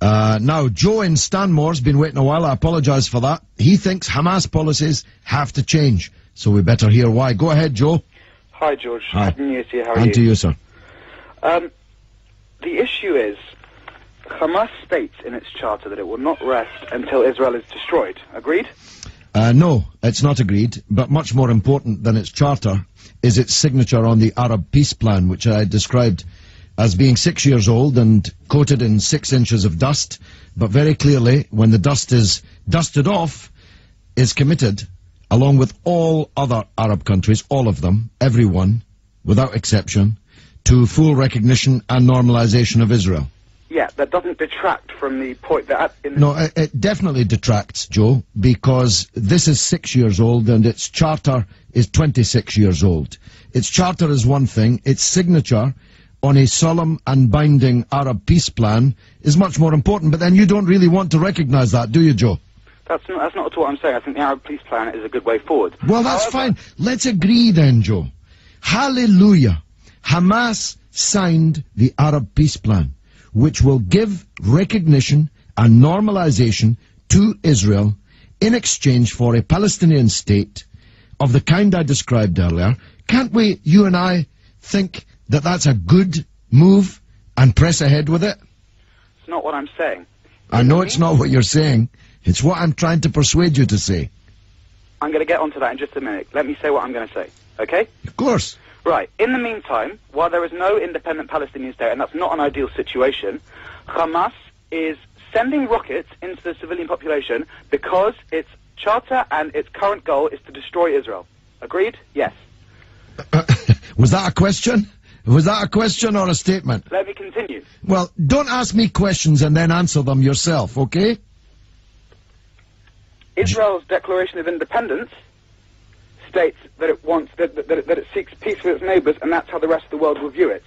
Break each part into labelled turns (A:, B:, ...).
A: Now, Joe in Stanmore's been waiting a while. I apologise for that. He thinks Hamas policies have to change, so we better hear why. Go ahead, Joe.
B: Hi, George.
A: Hi.
B: Happy New Year to you. How are you?
A: And to you, sir.
B: The issue is, Hamas states in its charter that it will not rest until Israel is destroyed. Agreed?
A: No, it's not agreed, but much more important than its charter is its signature on the Arab peace plan, which I described as being 6 years old and coated in 6 inches of dust, but very clearly, when the dust is dusted off, is committed, along with all other Arab countries, all of them, everyone, without exception, to full recognition and normalization of Israel.
B: Yeah, that doesn't detract from the point that...
A: No, it definitely detracts, Joe, because this is 6 years old and its charter is 26 years old. Its charter is one thing, its signature on a solemn and binding Arab peace plan is much more important, but then you don't really want to recognize that, do you, Joe?
B: That's not at all what I'm saying. I think the Arab peace plan is a good way forward.
A: Well, that's fine. Let's agree then, Joe. Hallelujah. Hamas signed the Arab peace plan, which will give recognition and normalization to Israel in exchange for a Palestinian state of the kind I described earlier. Can't we, you and I, think that that's a good move and press ahead with it?
B: It's not what I'm saying.
A: I know it's not what you're saying. It's what I'm trying to persuade you to say.
B: I'm going to get onto that in just a minute. Let me say what I'm going to say, okay?
A: Of course.
B: Right. In the meantime, while there is no independent Palestinian state, and that's not an ideal situation, Hamas is sending rockets into the civilian population because its charter and its current goal is to destroy Israel. Agreed? Yes.
A: Was that a question? Was that a question or a statement?
B: Let me continue.
A: Well, don't ask me questions and then answer them yourself, okay?
B: Israel's Declaration of Independence states that it wants that it seeks peace with its neighbours, and that's how the rest of the world will view it.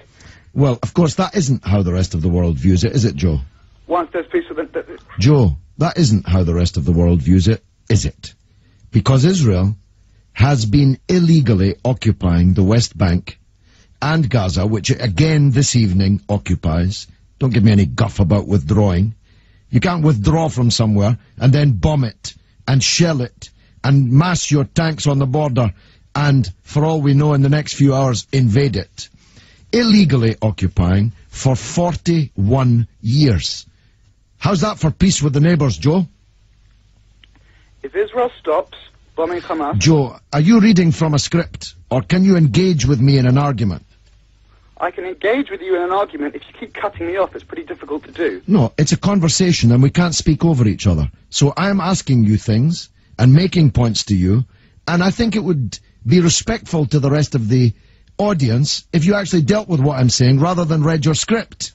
A: Well, of course, that isn't how the rest of the world views it, is it, Joe?
B: Once there's peace with it...
A: Joe, that isn't how the rest of the world views it, is it? Because Israel has been illegally occupying the West Bank and Gaza, which it again this evening occupies. Don't give me any guff about withdrawing. You can't withdraw from somewhere and then bomb it and shell it and mass your tanks on the border and, for all we know, in the next few hours, invade it. Illegally occupying for 41 years. How's that for peace with the neighbours, Joe?
B: If Israel stops bombing Hamas...
A: Joe, are you reading from a script, or can you engage with me in an argument?
B: I can engage with you in an argument. If you keep cutting me off, it's pretty difficult to do.
A: No, it's a conversation and we can't speak over each other. So I'm asking you things and making points to you, and I think it would be respectful to the rest of the audience if you actually dealt with what I'm saying rather than read your script.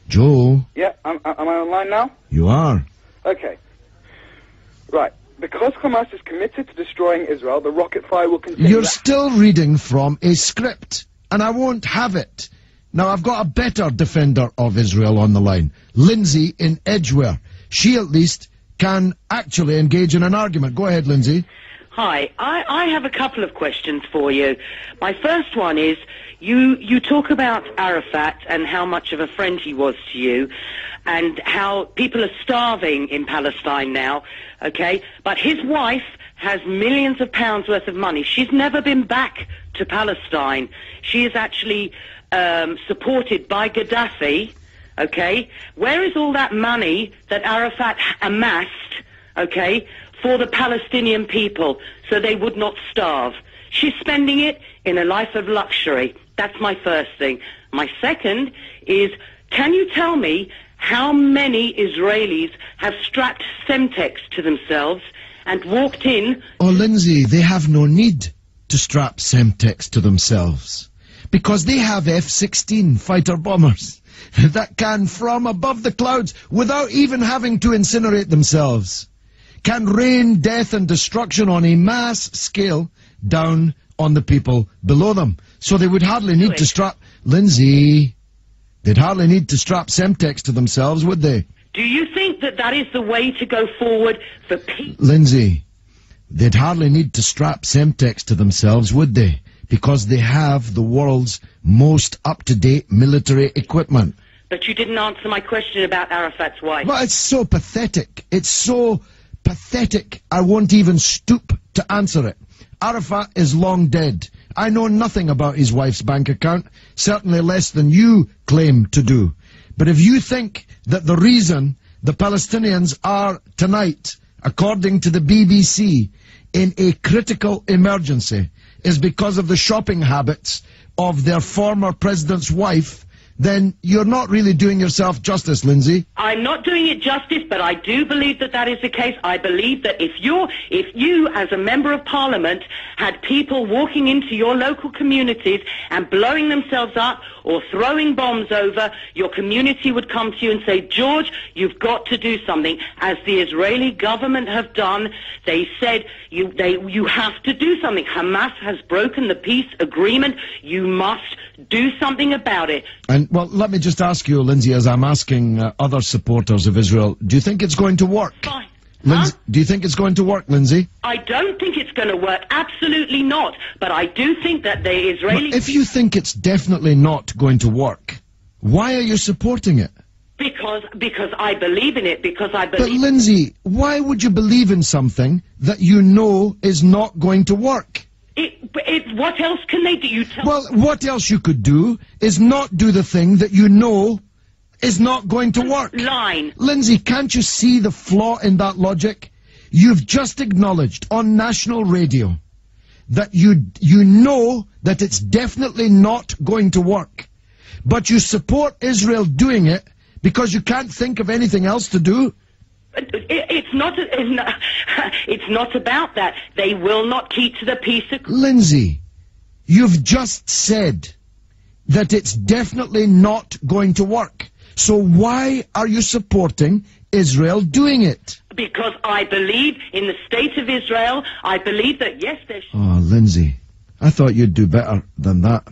A: Joe?
B: Yeah, am I online now?
A: You are.
B: Okay. Right. Because Hamas is committed to destroying Israel, the rocket fire will continue...
A: You're still reading from a script, and I won't have it. Now, I've got a better defender of Israel on the line, Lindsay in Edgware. She, at least, can actually engage in an argument. Go ahead, Lindsay.
C: Hi. I have a couple of questions for you. My first one is, you talk about Arafat and how much of a friend he was to you, and how people are starving in Palestine now, okay? But his wife has millions of pounds worth of money. She's never been back to Palestine. She is actually supported by Gaddafi, okay? Where is all that money that Arafat amassed, okay, for the Palestinian people so they would not starve? She's spending it in a life of luxury. That's my first thing. My second is, can you tell me how many Israelis have strapped Semtex to themselves and walked in...
A: Oh, Lindsay, they have no need to strap Semtex to themselves, because they have F-16 fighter bombers that can, from above the clouds, without even having to incinerate themselves, can rain death and destruction on a mass scale down on the people below them. So they would hardly need to strap... Lindsay, they'd hardly need to strap Semtex to themselves, would they?
C: Do you think that that is the way to go forward for peace?
A: Lindsay, they'd hardly need to strap Semtex to themselves, would they? Because they have the world's most up-to-date military equipment.
C: But you didn't answer my question about Arafat's wife.
A: Well, it's so pathetic. It's so pathetic. I won't even stoop to answer it. Arafat is long dead. I know nothing about his wife's bank account, certainly less than you claim to do. But if you think that the reason the Palestinians are tonight, according to the BBC, in a critical emergency is because of the shopping habits of their former president's wife, then you're not really doing yourself justice, Lindsay.
C: I'm not doing it justice, but I do believe that that is the case. I believe that if you, as a member of parliament, had people walking into your local communities and blowing themselves up or throwing bombs over, your community would come to you and say, George, you've got to do something. As the Israeli government have done, they said, you have to do something. Hamas has broken the peace agreement. You must do something about it.
A: And, well, let me just ask you, Lindsay, as I'm asking other supporters of Israel, do you think it's going to work?
C: Fine.
A: Do you think it's going to work, Lindsay?
C: I don't think it's going to work. Absolutely not. But I do think that the Israeli...
A: But if you think it's definitely not going to work, why are you supporting it?
C: Because I believe in it. Because I believe...
A: But, Lindsay, why would you believe in something that you know is not going to work?
C: What else can they do?
A: Well, what else you could do is not do the thing that you know is not going to work.
C: Line.
A: Lindsay, can't you see the flaw in that logic? You've just acknowledged on national radio that you know that it's definitely not going to work. But you support Israel doing it because you can't think of anything else to do.
C: It's not about that. They will not keep to the peace agreement.
A: Lindsay, you've just said that it's definitely not going to work. So why are you supporting Israel doing it?
C: Because I believe in the state of Israel. I believe that, yes, there's...
A: Oh, Lindsay, I thought you'd do better than that.